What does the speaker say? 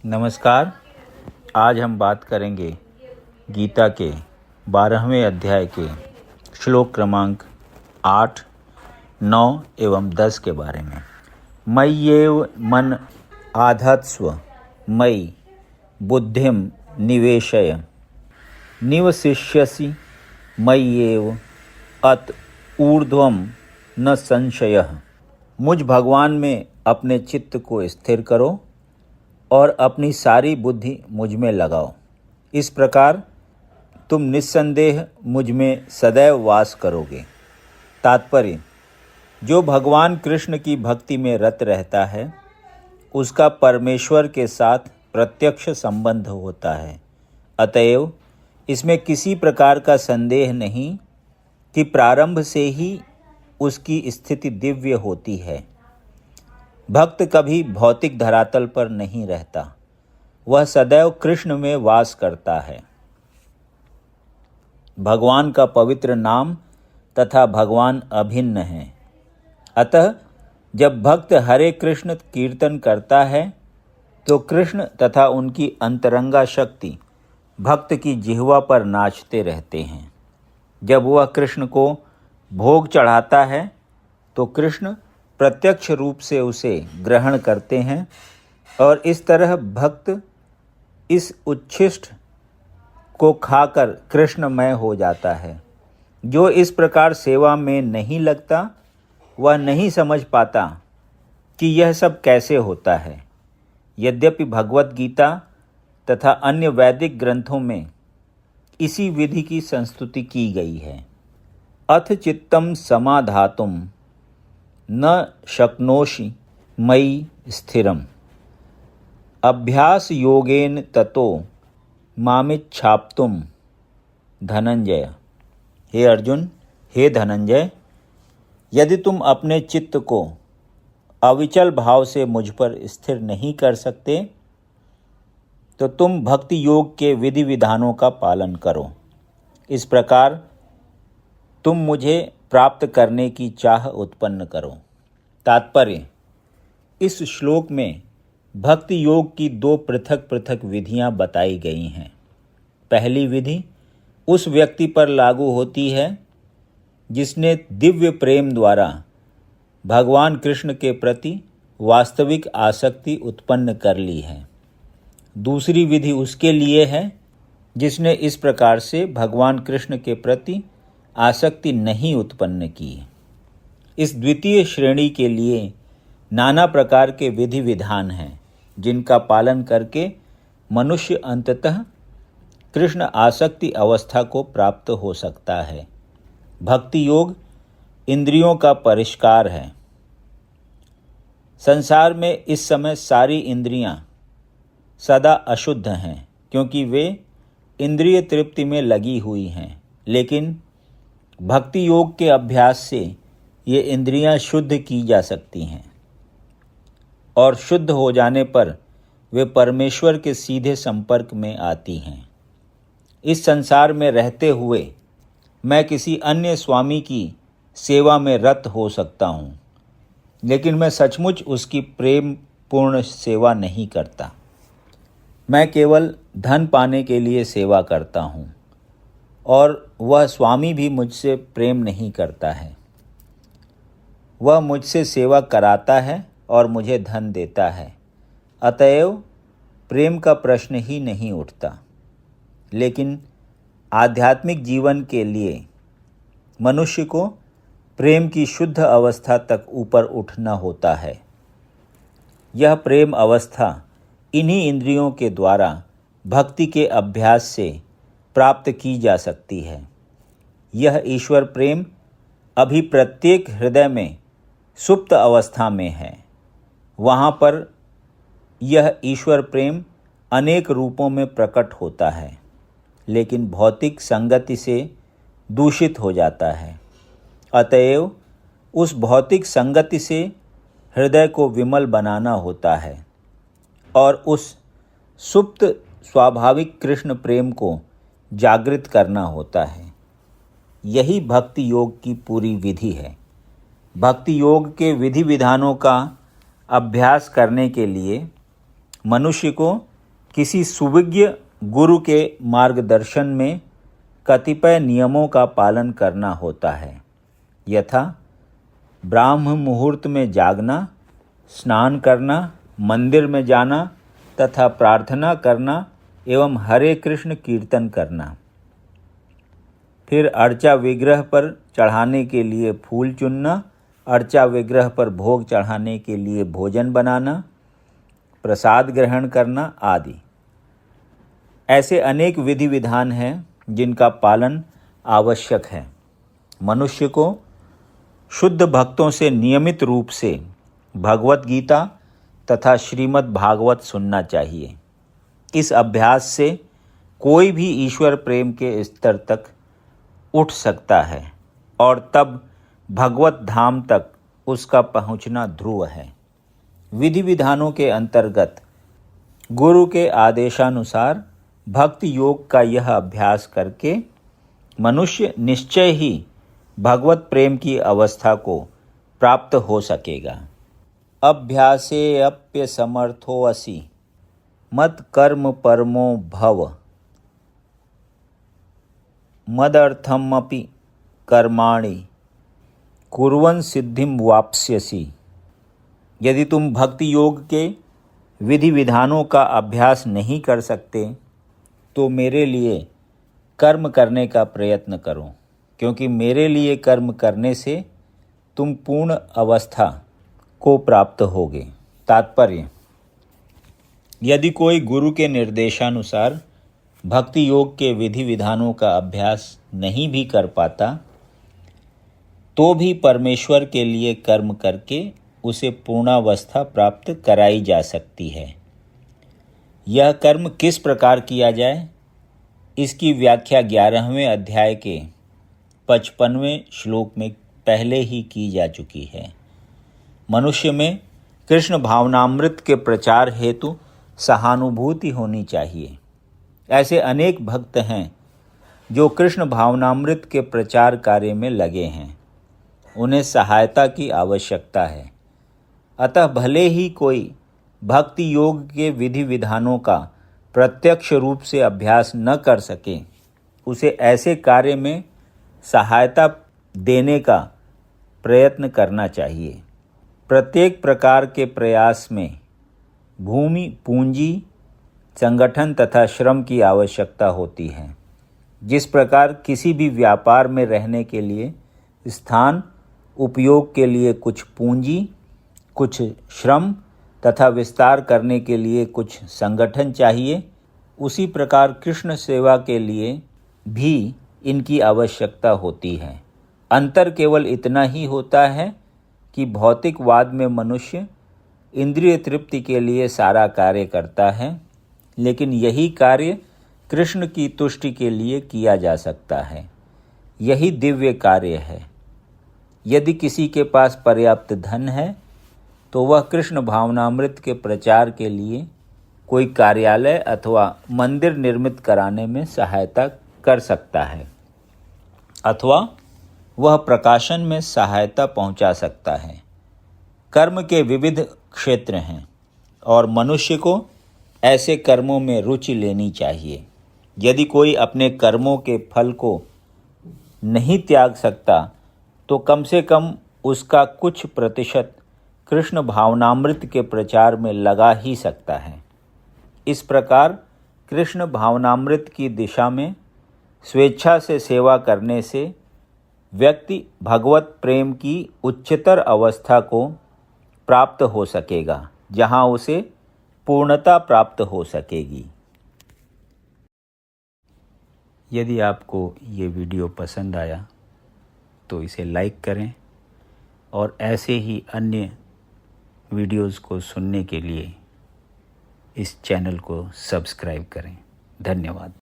नमस्कार। आज हम बात करेंगे गीता के 12वें अध्याय के श्लोक क्रमांक 8, 9 एवं 10 के बारे में। मय्येव मन आधत्स्व मयि बुद्धिम निवेशय निवसिष्यसि मय्येव अत ऊर्ध्वं न संशयः। मुझ भगवान में अपने चित्त को स्थिर करो और अपनी सारी बुद्धि मुझ में लगाओ। इस प्रकार तुम निस्संदेह मुझ में सदैव वास करोगे। तात्पर्य: जो भगवान कृष्ण की भक्ति में रत रहता है उसका परमेश्वर के साथ प्रत्यक्ष संबंध होता है। अतएव इसमें किसी प्रकार का संदेह नहीं कि प्रारंभ से ही उसकी स्थिति दिव्य होती है। भक्त कभी भौतिक धरातल पर नहीं रहता, वह सदैव कृष्ण में वास करता है। भगवान का पवित्र नाम तथा भगवान अभिन्न है। अतः जब भक्त हरे कृष्ण कीर्तन करता है तो कृष्ण तथा उनकी अंतरंगा शक्ति भक्त की जिह्वा पर नाचते रहते हैं। जब वह कृष्ण को भोग चढ़ाता है तो कृष्ण प्रत्यक्ष रूप से उसे ग्रहण करते हैं और इस तरह भक्त इस उच्छिष्ट को खाकर कृष्णमय हो जाता है। जो इस प्रकार सेवा में नहीं लगता वह नहीं समझ पाता कि यह सब कैसे होता है। यद्यपि भगवत गीता तथा अन्य वैदिक ग्रंथों में इसी विधि की संस्तुति की गई है। अथ चित्तं समाधातुं न शक्नोषि मयि स्थिरम् अभ्यास योगेन ततो मामिच्छाप्तुं धनंजय। हे अर्जुन, हे धनंजय, यदि तुम अपने चित्त को अविचल भाव से मुझ पर स्थिर नहीं कर सकते तो तुम भक्ति योग के विधि विधानों का पालन करो। इस प्रकार तुम मुझे प्राप्त करने की चाह उत्पन्न करो। तात्पर्य: इस श्लोक में भक्ति योग की दो पृथक पृथक विधियां बताई गई हैं। पहली विधि उस व्यक्ति पर लागू होती है जिसने दिव्य प्रेम द्वारा भगवान कृष्ण के प्रति वास्तविक आसक्ति उत्पन्न कर ली है। दूसरी विधि उसके लिए है जिसने इस प्रकार से भगवान कृष्ण के प्रति आसक्ति नहीं उत्पन्न की। इस द्वितीय श्रेणी के लिए नाना प्रकार के विधि विधान हैं जिनका पालन करके मनुष्य अंततः कृष्ण आसक्ति अवस्था को प्राप्त हो सकता है। भक्ति योग इंद्रियों का परिष्कार है। संसार में इस समय सारी इंद्रियां सदा अशुद्ध हैं क्योंकि वे इंद्रिय तृप्ति में लगी हुई हैं, लेकिन भक्ति योग के अभ्यास से ये इंद्रियां शुद्ध की जा सकती हैं और शुद्ध हो जाने पर वे परमेश्वर के सीधे संपर्क में आती हैं। इस संसार में रहते हुए मैं किसी अन्य स्वामी की सेवा में रत हो सकता हूँ, लेकिन मैं सचमुच उसकी प्रेम पूर्ण सेवा नहीं करता। मैं केवल धन पाने के लिए सेवा करता हूँ और वह स्वामी भी मुझसे प्रेम नहीं करता है। वह मुझसे सेवा कराता है और मुझे धन देता है। अतएव प्रेम का प्रश्न ही नहीं उठता। लेकिन आध्यात्मिक जीवन के लिए मनुष्य को प्रेम की शुद्ध अवस्था तक ऊपर उठना होता है। यह प्रेम अवस्था इन्हीं इंद्रियों के द्वारा भक्ति के अभ्यास से प्राप्त की जा सकती है। यह ईश्वर प्रेम अभी प्रत्येक हृदय में सुप्त अवस्था में है। वहाँ पर यह ईश्वर प्रेम अनेक रूपों में प्रकट होता है, लेकिन भौतिक संगति से दूषित हो जाता है। अतएव उस भौतिक संगति से हृदय को विमल बनाना होता है और उस सुप्त स्वाभाविक कृष्ण प्रेम को जागृत करना होता है। यही भक्ति योग की पूरी विधि है। भक्ति योग के विधि विधानों का अभ्यास करने के लिए मनुष्य को किसी सुविज्ञ गुरु के मार्गदर्शन में कतिपय नियमों का पालन करना होता है, यथा ब्राह्म मुहूर्त में जागना, स्नान करना, मंदिर में जाना तथा प्रार्थना करना एवं हरे कृष्ण कीर्तन करना। फिर अर्चा विग्रह पर चढ़ाने के लिए फूल चुनना, अर्चा विग्रह पर भोग चढ़ाने के लिए भोजन बनाना, प्रसाद ग्रहण करना आदि। ऐसे अनेक विधि विधान हैं जिनका पालन आवश्यक है। मनुष्य को शुद्ध भक्तों से नियमित रूप से भगवत गीता तथा श्रीमद् भागवत सुनना चाहिए। इस अभ्यास से कोई भी ईश्वर प्रेम के स्तर तक उठ सकता है और तब भगवत धाम तक उसका पहुंचना ध्रुव है। विधि विधानों के अंतर्गत गुरु के आदेशानुसार भक्ति योग का यह अभ्यास करके मनुष्य निश्चय ही भगवत प्रेम की अवस्था को प्राप्त हो सकेगा। अभ्यासे अप्य समर्थो असि मत कर्म परमो भव मदर्थमपि कर्माणि कुर्वन् सिद्धिं वाप्स्यसि। यदि तुम भक्ति योग के विधि विधानों का अभ्यास नहीं कर सकते तो मेरे लिए कर्म करने का प्रयत्न करो, क्योंकि मेरे लिए कर्म करने से तुम पूर्ण अवस्था को प्राप्त होगे। तात्पर्य: यदि कोई गुरु के निर्देशानुसार भक्ति योग के विधि विधानों का अभ्यास नहीं भी कर पाता तो भी परमेश्वर के लिए कर्म करके उसे पूर्णावस्था प्राप्त कराई जा सकती है। यह कर्म किस प्रकार किया जाए, इसकी व्याख्या 11वें अध्याय के 55वें श्लोक में पहले ही की जा चुकी है। मनुष्य में कृष्ण भावनामृत के प्रचार हेतु सहानुभूति होनी चाहिए। ऐसे अनेक भक्त हैं जो कृष्ण भावनामृत के प्रचार कार्य में लगे हैं। उन्हें सहायता की आवश्यकता है। अतः भले ही कोई भक्ति योग के विधि विधानों का प्रत्यक्ष रूप से अभ्यास न कर सके, उसे ऐसे कार्य में सहायता देने का प्रयत्न करना चाहिए। प्रत्येक प्रकार के प्रयास में भूमि, पूंजी, संगठन तथा श्रम की आवश्यकता होती है। जिस प्रकार किसी भी व्यापार में रहने के लिए स्थान, उपयोग के लिए कुछ पूंजी, कुछ श्रम तथा विस्तार करने के लिए कुछ संगठन चाहिए, उसी प्रकार कृष्ण सेवा के लिए भी इनकी आवश्यकता होती है। अंतर केवल इतना ही होता है कि भौतिकवाद में मनुष्य इंद्रिय तृप्ति के लिए सारा कार्य करता है, लेकिन यही कार्य कृष्ण की तुष्टि के लिए किया जा सकता है। यही दिव्य कार्य है। यदि किसी के पास पर्याप्त धन है तो वह कृष्ण भावनामृत के प्रचार के लिए कोई कार्यालय अथवा मंदिर निर्मित कराने में सहायता कर सकता है, अथवा वह प्रकाशन में सहायता पहुंचा सकता है। कर्म के विविध क्षेत्र हैं और मनुष्य को ऐसे कर्मों में रुचि लेनी चाहिए। यदि कोई अपने कर्मों के फल को नहीं त्याग सकता तो कम से कम उसका कुछ प्रतिशत कृष्ण भावनामृत के प्रचार में लगा ही सकता है। इस प्रकार कृष्ण भावनामृत की दिशा में स्वेच्छा से सेवा करने से व्यक्ति भगवत प्रेम की उच्चतर अवस्था को प्राप्त हो सकेगा, जहां उसे पूर्णता प्राप्त हो सकेगी। यदि आपको ये वीडियो पसंद आया तो इसे लाइक करें और ऐसे ही अन्य वीडियोज़ को सुनने के लिए इस चैनल को सब्सक्राइब करें। धन्यवाद।